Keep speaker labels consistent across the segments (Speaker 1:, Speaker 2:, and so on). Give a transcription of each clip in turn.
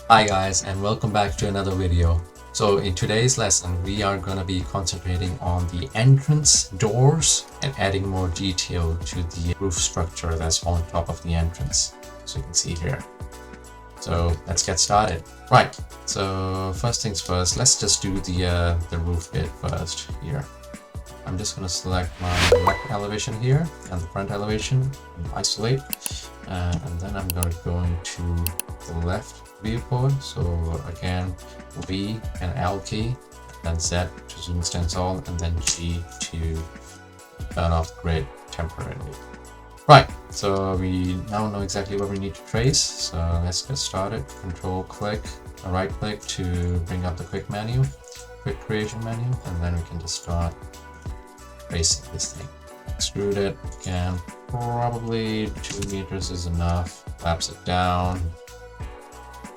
Speaker 1: Hi guys, and welcome back to another video. So in today's lesson we are going to be concentrating on the entrance doors and adding more detail to the roof structure that's on top of the entrance, so you can see here. So let's get started. Right, so first things first, let's just do the roof bit first here. I'm just going to select my left elevation here and the front elevation and isolate, and then I'm going to go into the left viewport. So again, V and L key, then Z to zoom stencil, and then G to turn off the grid temporarily. Right, so we now know exactly what we need to trace. So let's get started. Control click, right click to bring up the quick creation menu, and then we can just start tracing this thing. Extrude it again, probably 2 meters is enough. Collapse it down,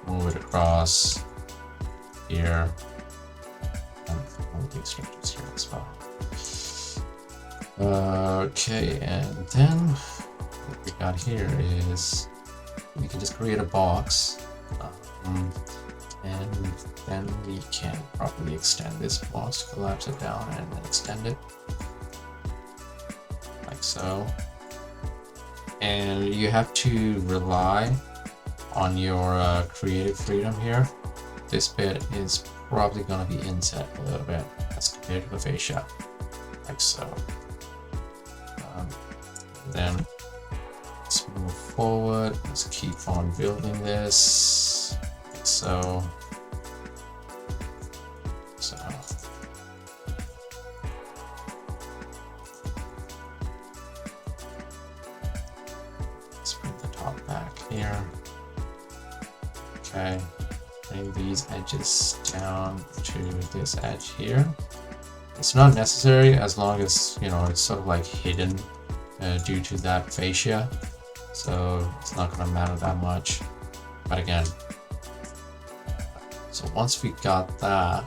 Speaker 1: move it across here, and move the extrusions here as well. Okay, and then what we got here is we can just create a box, and then we can probably extend this box, collapse it down, and then extend it like so. And you have to rely on your creative freedom here. This bit is probably going to be inset a little bit as compared to the fascia, like so. Then let's move forward. Let's keep on building this, like so. Let's bring the top back here. Okay, bring these edges down to this edge here. It's not necessary as long as, you know, it's sort of like hidden due to that fascia, so it's not going to matter that much. But again, so once we got that,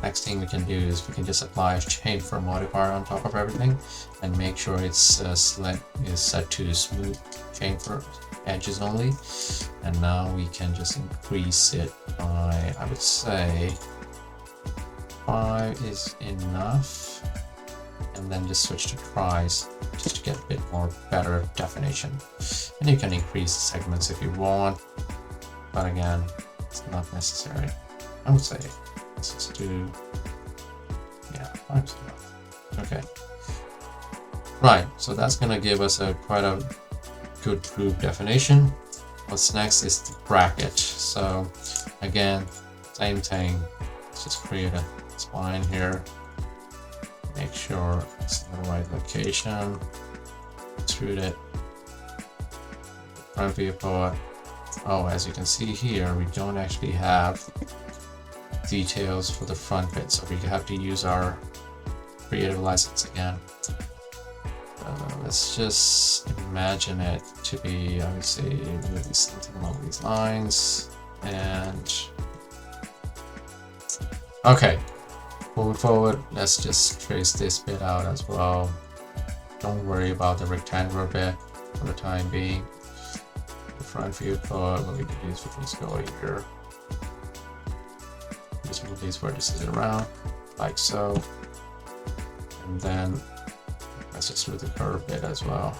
Speaker 1: next thing we can do is we can just apply a chamfer modifier on top of everything and make sure it's set to smooth chamfer edges only. And now we can just increase it by, I would say 5 is enough, and then just switch to tries just to get a bit more better definition. And you can increase the segments if you want, but again, it's not necessary. I would say let's just do, yeah, 5 is enough. Okay, right, so that's gonna give us quite a good groove definition. What's next is the bracket. So again, same thing, let's just create a spline here, make sure it's in the right location, extrude it, front viewport. Oh, as you can see here, we don't actually have details for the front bit, so we have to use our creative license again. Let's just imagine it to be, I would say, maybe something along these lines. And okay, moving forward, let's just trace this bit out as well. Don't worry about the rectangular bit for the time being. The front viewport, what we can do is we can just go here, just move these vertices around like so, and then let's just do the curve bit as well.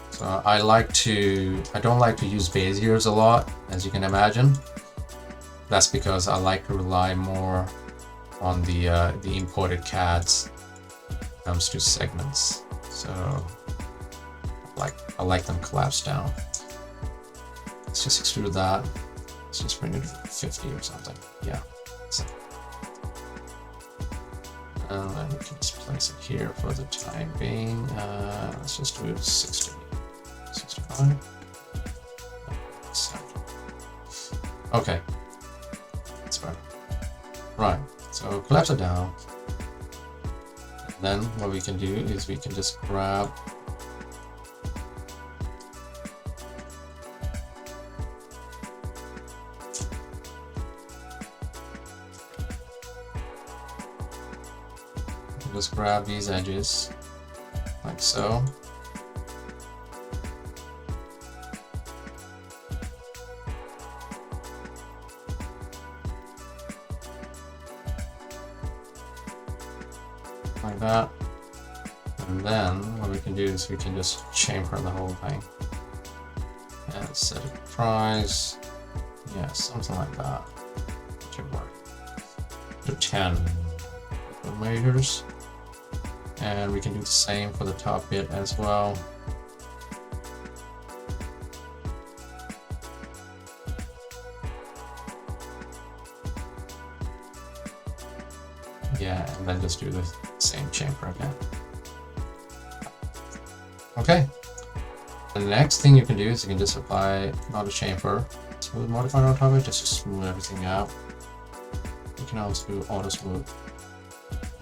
Speaker 1: So I don't like to use Beziers a lot, as you can imagine. That's because I like to rely more on the imported CADs when it comes to segments. So I like them collapsed down. Let's just extrude that. Let's just bring it to 50 or something. Yeah. So, and then we can just place it here for the time being. Let's just do it 60, 65. 70. Okay. That's better. Right. So collapse it down. And then what we can do is we can just grab just grab these edges like so. Like that. And then what we can do is we can just chamfer the whole thing and set a price. Yeah, something like that. Should work. To 10 meters. And we can do the same for the top bit as well. Yeah, and then just do the same chamfer again. Okay. The next thing you can do is you can just apply not a chamfer, smooth modifier on top of it, just to smooth everything out. You can also do auto smooth,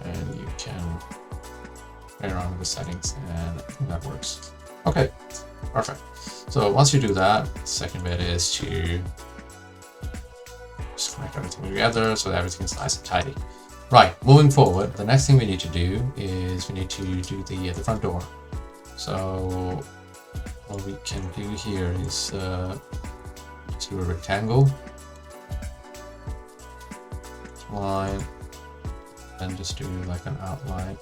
Speaker 1: and you can play around with the settings, and that works. Okay, perfect. So once you do that, the second bit is to just connect everything together so that everything is nice and tidy. Right, moving forward, the next thing we need to do is we need to do the front door. So what we can do here is just do a rectangle line, then just do like an outline.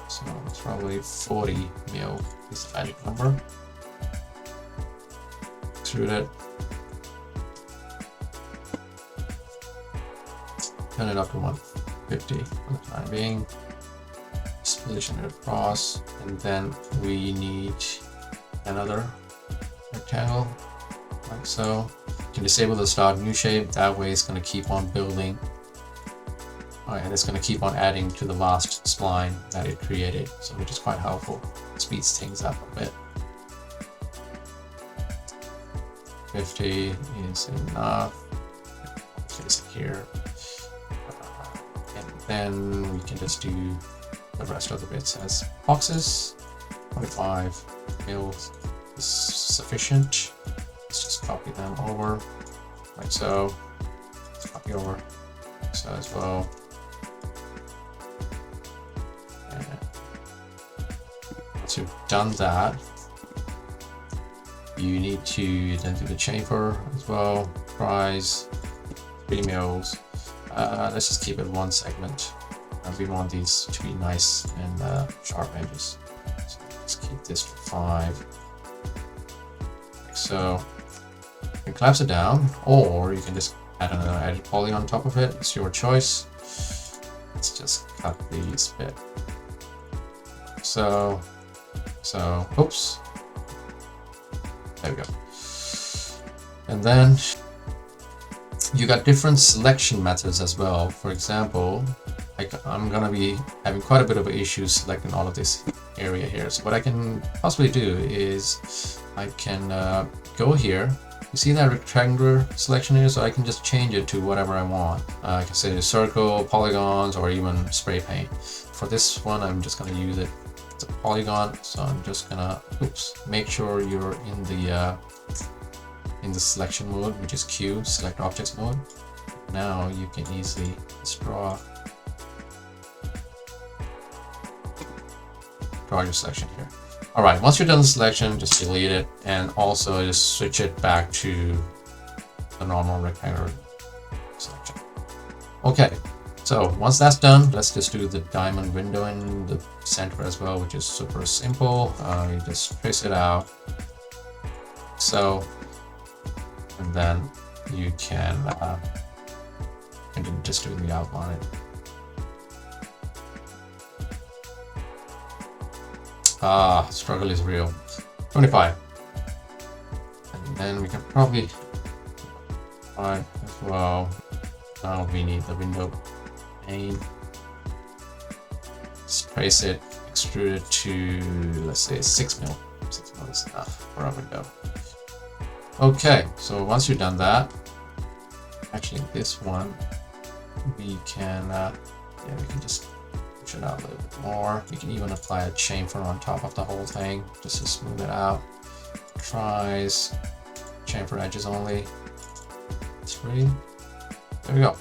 Speaker 1: So it's probably 40 mil is the magic number. Extrude it. Turn it up to 150 for the time being. Just position it across, and then we need another rectangle like so. You can disable the start new shape, that way it's going to keep on building. Alright, and it's going to keep on adding to the last spline that it created, so which is quite helpful. It speeds things up a bit. 50 is enough. Place it here. And then we can just do the rest of the bits as boxes. 25 mils is sufficient. Let's just copy them over like so. Let's copy over like so as well. And once you've done that, you need to then do the chamfer as well. Price 3 mils. Let's just keep it one segment. We want these to be nice and sharp edges. So let's keep this to 5. Like so. You can collapse it down, or you can just add another edge poly on top of it. It's your choice. Let's just cut these bit. So, oops. There we go. And then you got different selection methods as well. For example, like I'm gonna be having quite a bit of an issue selecting all of this area here. So what I can possibly do is I can go here. You see that rectangular selection here? So I can just change it to whatever I want. I can say circle, polygons, or even spray paint. For this one, I'm just gonna use it. It's a polygon, so I'm just gonna make sure you're in the selection mode, which is Q, select objects mode. Now you can easily just draw your selection here. All right, once you're done the selection, just delete it, and also just switch it back to the normal rectangular selection. Okay, so once that's done, let's just do the diamond window in the center as well, which is super simple. You just trace it out. So, and then you can just do the outline. Struggle is real. 25. And then we can probably 5 as well. Now we need the window pane. Just place it, extrude it to, let's say, 6 mil. 6 mil is enough for our window. Okay, so once you've done that, actually this one, we can just push it out a little bit more. You can even apply a chamfer on top of the whole thing just to smooth it out. Tries, chamfer edges only. 3. There we go.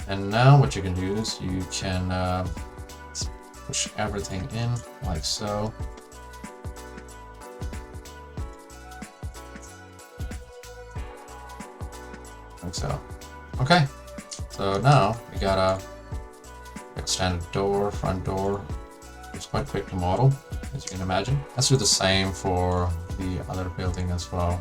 Speaker 1: And now what you can do is you can push everything in like so. Like so. Okay, so now we got a standard door, front door. It's quite quick to model, as you can imagine. Let's do the same for the other building as well.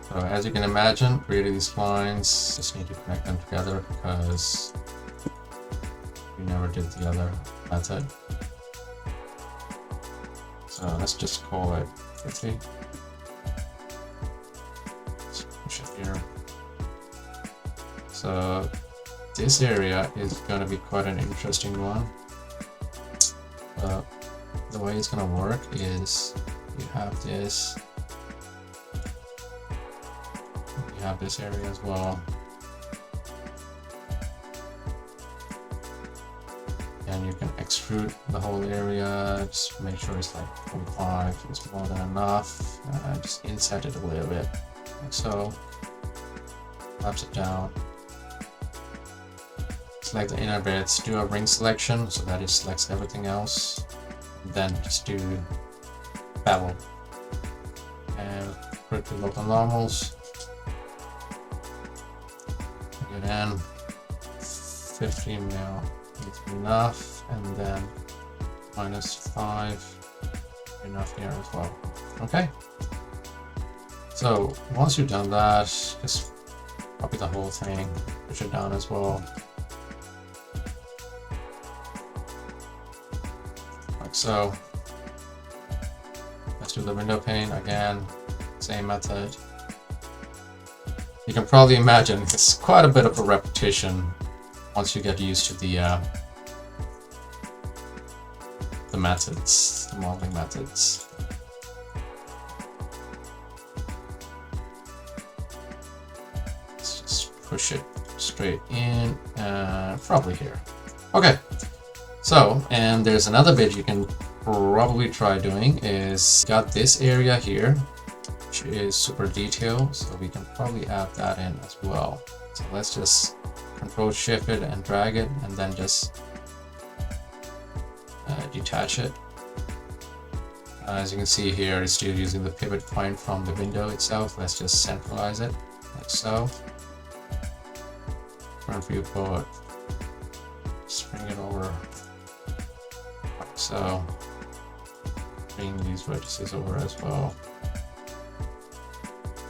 Speaker 1: So as you can imagine, creating these lines, just need to connect them together because we never did the other method. So let's just call it 50. Let's push it here. So this area is going to be quite an interesting one. The way it's going to work is you have this. You have this area as well. And you can extrude the whole area, just make sure it's like 25, it's more than enough. Just inset it a little bit, like so. Collapse it down. Select the inner bits, do a ring selection so that it selects everything else. Then just do bevel. And put it to local normals. Get in 15 mil. It's enough, and then -5 enough here as well. Okay, so once you've done that, just copy the whole thing, push it down as well, like so. Let's do the window pane again, same method. You can probably imagine it's quite a bit of a repetition once you get used to the methods, the modeling methods. Let's just push it straight in, probably here. Okay, so, and there's another bit you can probably try doing is got this area here, which is super detailed, so we can probably add that in as well. So let's just Control shift it and drag it, and then just detach it. As you can see here, it's still using the pivot point from the window itself. Let's just centralize it like so. Front viewport, just bring it over like so. Bring these vertices over as well,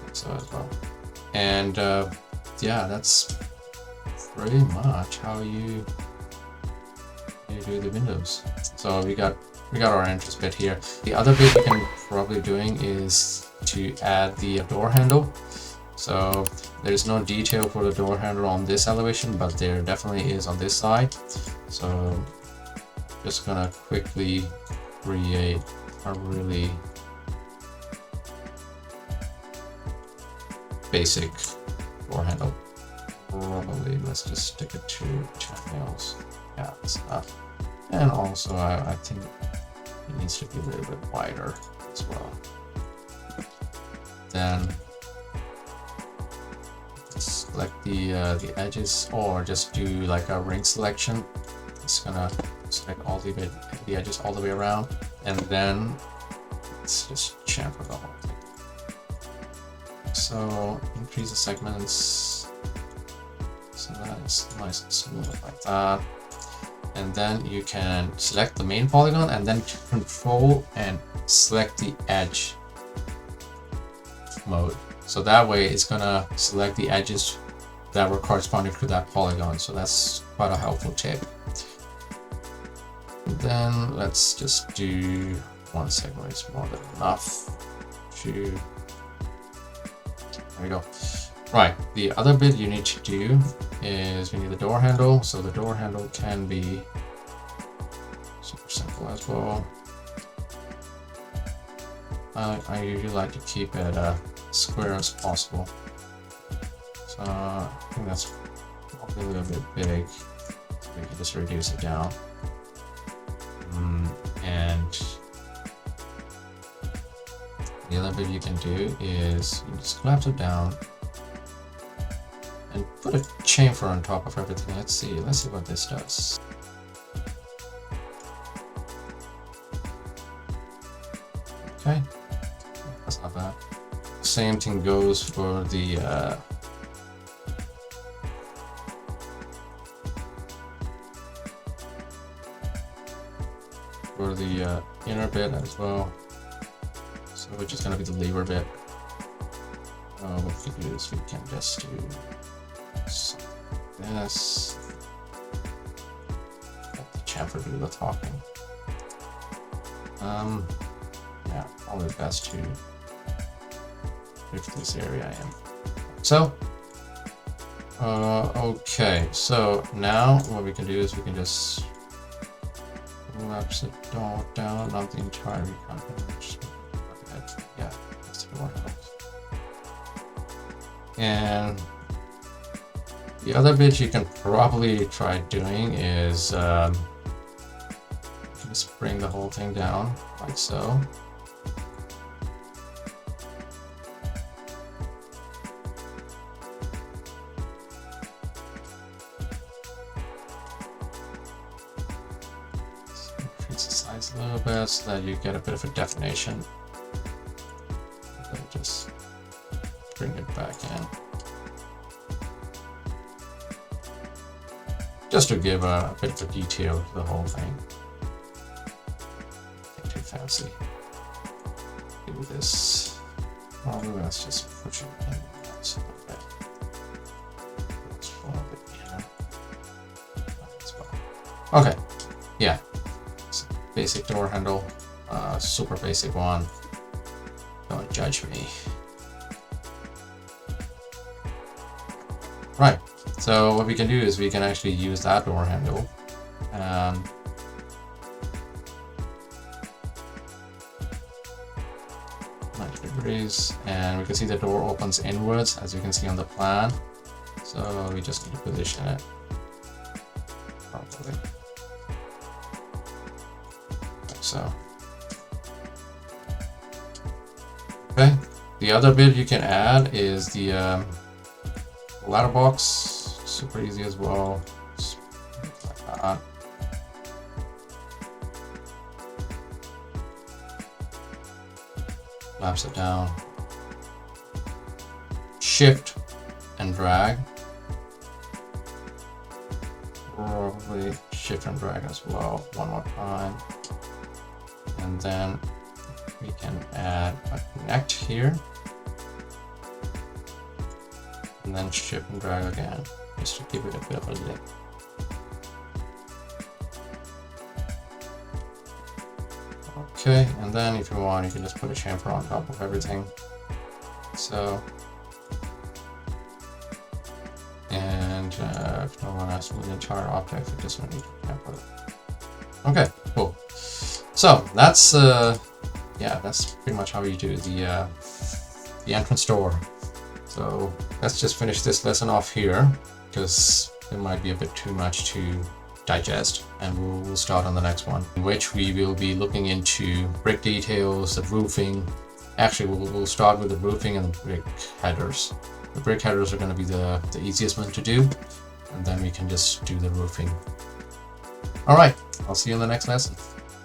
Speaker 1: like so as well. And yeah, that's pretty much how you do the windows. So we got our entrance bit here. The other bit you can probably doing is to add the door handle. So there's no detail for the door handle on this elevation, but there definitely is on this side. So just gonna quickly create a really basic door handle. Probably let's just stick it to 10 mils. Yeah, that's enough. And also I think it needs to be a little bit wider as well. Then select the edges, or just do like a ring selection. It's gonna select all the edges all the way around, and then let's just chamfer the whole thing. So increase the segments so that it's nice and smooth like that. And then you can select the main polygon and then control and select the edge mode. So that way it's gonna select the edges that were corresponding to that polygon. So that's quite a helpful tip. And then let's just do one segment. It's more than enough to, there we go. Right, the other bit you need to do is we need the door handle. So the door handle can be super simple as well. I usually like to keep it square as possible. So I think that's probably a little bit big. So we can just reduce it down. And the other bit you can do is you just collapse it down and put a chamfer on top of everything. Let's see what this does. Okay, that's not bad. Same thing goes for the inner bit as well. So which is going to be the lever bit. What we can do is we can just do something like this. Let the chamfer do the talking. Yeah, probably best to lift this area in. So, okay, so now what we can do is we can just collapse it down, not the entire reconfiguration. Yeah, that's the one. And the other bit you can probably try doing is just bring the whole thing down like so. Increase the size a little bit so that you get a bit of a definition. Then just bring it back in. Just to give a bit of a detail to the whole thing. Nothing too fancy. Do this. Well, let's just push it in a little bit. Let's follow it as well. Okay, yeah. It's a basic door handle, super basic one. Don't judge me. Right. So what we can do is we can actually use that door handle and degrees, and we can see the door opens inwards as you can see on the plan. So we just need to position it properly. Like so. Okay. The other bit you can add is the letterbox. Super easy as well. Just like that. Collapse it down. Shift and drag. Probably shift and drag as well one more time. And then we can add a connect here. And then shift and drag again, just to give it a bit of a lip. Okay, and then if you want, you can just put a chamfer on top of everything. So, and if no one has to move the entire object, you just need to chamfer it. Okay, cool. So that's yeah, that's pretty much how you do the entrance door. So let's just finish this lesson off here because it might be a bit too much to digest, and we'll start on the next one, in which we will be looking into brick details, the roofing. Actually, we'll start with the roofing and the brick headers. The brick headers are going to be the easiest one to do, and then we can just do the roofing. All right, I'll see you in the next lesson.